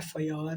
FIR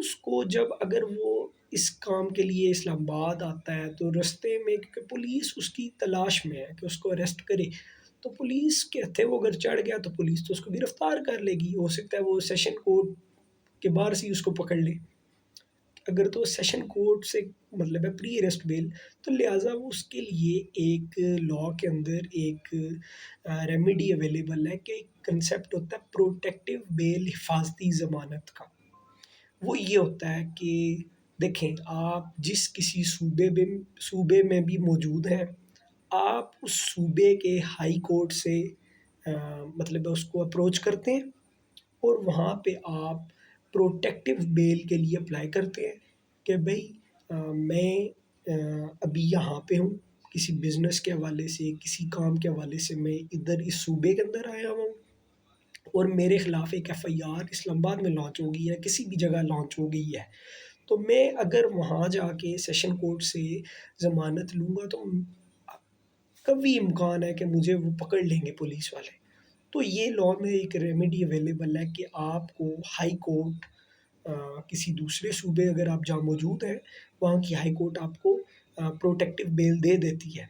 اس کو جب اگر وہ اس کام کے لیے اسلام آباد آتا ہے تو رستے میں، کیونکہ پولیس اس کی تلاش میں ہے کہ اس کو اریسٹ کرے، تو پولیس کے ہتھے وہ اگر چڑھ گیا تو پولیس تو اس کو گرفتار کر لے گی. ہو سکتا ہے وہ سیشن کورٹ کے باہر سے ہی اس کو پکڑ لے. اگر تو سیشن کورٹ سے مطلب ہے پری اریسٹ بیل، تو لہٰذا وہ اس کے لیے ایک لاء کے اندر ایک ریمیڈی اویلیبل ہے کہ ایک کنسیپٹ ہوتا ہے پروٹیکٹیو بیل، حفاظتی ضمانت کا. وہ یہ ہوتا ہے کہ دیکھیں آپ جس کسی صوبے میں بھی موجود ہیں، آپ اس صوبے کے ہائی کورٹ سے مطلب اس کو اپروچ کرتے ہیں اور وہاں پہ آپ پروٹیکٹیو بیل کے لیے اپلائی کرتے ہیں کہ بھئی میں ابھی یہاں پہ ہوں، کسی بزنس کے حوالے سے، کسی کام کے حوالے سے میں ادھر اس صوبے کے اندر آیا ہوں، اور میرے خلاف ایک ایف آئی آر اسلام آباد میں لانچ ہو گئی ہے، کسی بھی جگہ لانچ ہو گئی ہے. تو میں اگر وہاں جا کے سیشن کورٹ سے ضمانت لوں گا تو قوی امکان ہے کہ مجھے وہ پکڑ لیں گے پولیس والے. تو یہ لاء میں ایک ریمیڈی اویلیبل ہے کہ آپ کو ہائی کورٹ کسی دوسرے صوبے اگر آپ جہاں موجود ہیں، وہاں کی ہائی کورٹ آپ کو پروٹیکٹیو بیل دے دیتی ہے.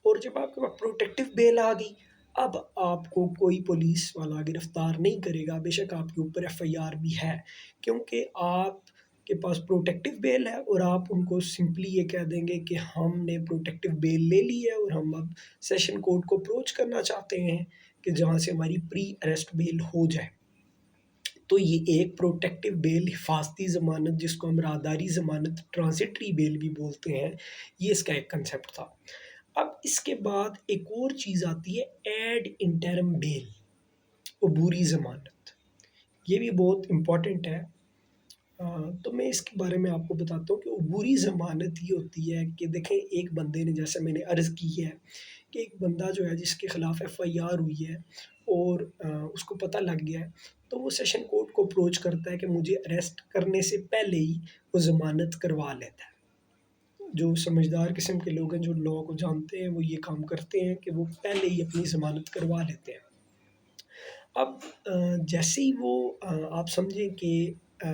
اور جب آپ کے پاس پروٹیکٹیو بیل آ گئی، اب آپ کو کوئی پولیس والا گرفتار نہیں کرے گا، بے شک آپ کے اوپر ایف آئی آر بھی ہے، کیونکہ آپ کے پاس پروٹیکٹیو بیل ہے اور آپ ان کو سمپلی یہ کہہ دیں گے کہ ہم نے پروٹیکٹیو بیل لے لی ہے اور ہم اب سیشن کورٹ کو اپروچ کرنا چاہتے ہیں کہ جہاں سے ہماری پری اریسٹ بیل ہو جائے. تو یہ ایک پروٹیکٹیو بیل، حفاظتی ضمانت، جس کو ہم راہداری ضمانت، ٹرانزٹری بیل بھی بولتے ہیں، یہ اس کا ایک کنسیپٹ تھا. اب اس کے بعد ایک اور چیز آتی ہے ایڈ انٹرم بیل، عبوری ضمانت. یہ بھی بہت امپورٹنٹ ہے. تو میں اس کے بارے میں آپ کو بتاتا ہوں کہ عبوری ضمانت یہ ہوتی ہے کہ دیکھیں ایک بندے نے، جیسے میں نے عرض کی ہے کہ ایک بندہ جو ہے جس کے خلاف ایف آئی آر ہوئی ہے اور اس کو پتہ لگ گیا ہے، تو وہ سیشن کورٹ کو اپروچ کرتا ہے کہ مجھے اریسٹ کرنے سے پہلے ہی وہ ضمانت کروا لیتا ہے. جو سمجھدار قسم کے لوگ ہیں، جو لاء کو جانتے ہیں، وہ یہ کام کرتے ہیں کہ وہ پہلے ہی اپنی ضمانت کروا لیتے ہیں. اب جیسے ہی وہ آپ سمجھیں کہ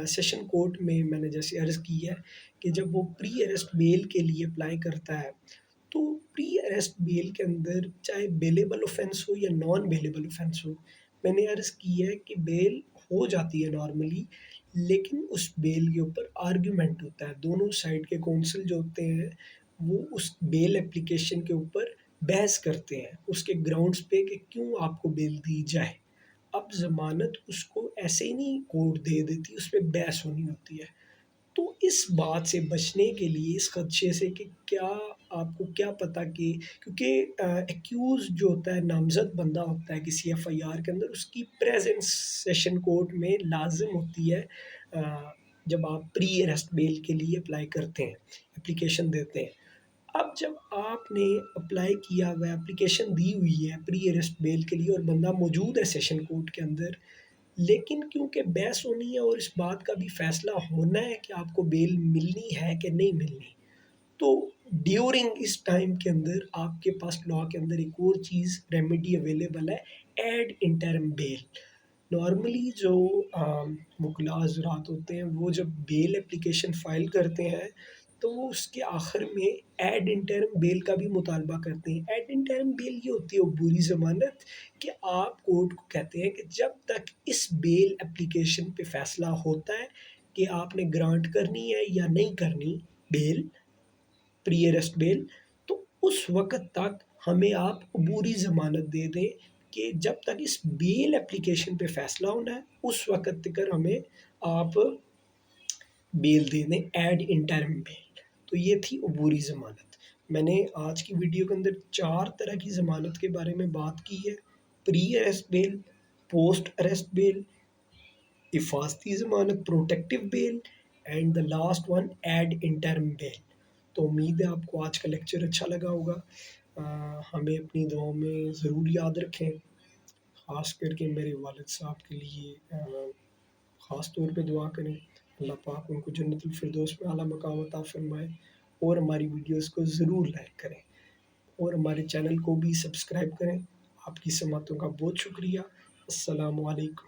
سیشن کورٹ میں نے جیسے عرض کی ہے کہ جب وہ پری اریسٹ بیل کے لیے اپلائی کرتا ہے، تو پری اریسٹ بیل کے اندر چاہے بیلیبل اوفینس ہو یا نان بیلیبل اوفینس ہو، میں نے عرض کی ہے کہ بیل ہو جاتی ہے نارملی، لیکن اس بیل کے اوپر آرگیومنٹ ہوتا ہے. دونوں سائڈ کے کونسل جو ہوتے ہیں وہ اس بیل اپلیکیشن کے اوپر بحث کرتے ہیں، اس کے گراؤنڈز پہ کہ کیوں آپ کو بیل دی جائے. اب ضمانت اس کو ایسے ہی نہیں کورٹ دے دیتی، اس پہ بحث ہونی ہوتی ہے. تو اس بات سے بچنے کے لیے، اس خدشے سے کہ کیا آپ کو کیا پتہ کہ کیونکہ ایکیوز جو ہوتا ہے، نامزد بندہ ہوتا ہے کسی ایف آئی آر کے اندر، اس کی پریزنس سیشن کورٹ میں لازم ہوتی ہے جب آپ پری اریسٹ بیل کے لیے اپلائی کرتے ہیں، اپلیکیشن دیتے ہیں. اب جب آپ نے اپلائی کیا ہوا ہے، اپلیکیشن دی ہوئی ہے پری اریسٹ بیل کے لیے اور بندہ موجود ہے سیشن کورٹ کے اندر، لیکن کیونکہ بحث ہونی ہے اور اس بات کا بھی فیصلہ ہونا ہے کہ آپ کو بیل ملنی ہے کہ نہیں ملنی، تو ڈیورنگ اس ٹائم کے اندر آپ کے پاس لاء کے اندر ایک اور چیز ریمیڈی اویلیبل ہے، ایڈ انٹرم بیل. نارملی جو وکلاء حضرات ہوتے ہیں، وہ جب بیل اپلیکیشن فائل کرتے ہیں تو وہ اس کے آخر میں ایڈ انٹرم بیل کا بھی مطالبہ کرتے ہیں. ایڈ انٹرم بیل یہ ہوتی ہے عبوری ضمانت کہ آپ کورٹ کو کہتے ہیں کہ جب تک اس بیل اپلیکیشن پہ فیصلہ ہوتا ہے کہ آپ نے گرانٹ کرنی ہے یا نہیں کرنی بیل، پری اریسٹ بیل، تو اس وقت تک ہمیں آپ عبوری ضمانت دے دیں کہ جب تک اس بیل اپلیکیشن پہ فیصلہ ہونا ہے اس وقت تک ہمیں آپ بیل دے دیں، ایڈ انٹرم بیل. تو یہ تھی عبوری ضمانت. میں نے آج کی ویڈیو کے اندر 4 طرح کی ضمانت کے بارے میں بات کی ہے: pre arrest bail, post arrest bail, حفاظتی ضمانت protective bail, and the last one ad interim bail. تو امید ہے آپ کو آج کا لیکچر اچھا لگا ہوگا. ہمیں اپنی دعاؤں میں ضرور یاد رکھیں، خاص کر کے میرے والد صاحب کے لیے خاص طور پہ دعا کریں. اللہ پاک ان کو جنت الفردوس میں اعلیٰ مقام عطا فرمائے. اور ہماری ویڈیوز کو ضرور لائک کریں اور ہمارے چینل کو بھی سبسکرائب کریں. آپ کی سماعتوں کا بہت شکریہ. السلام علیکم.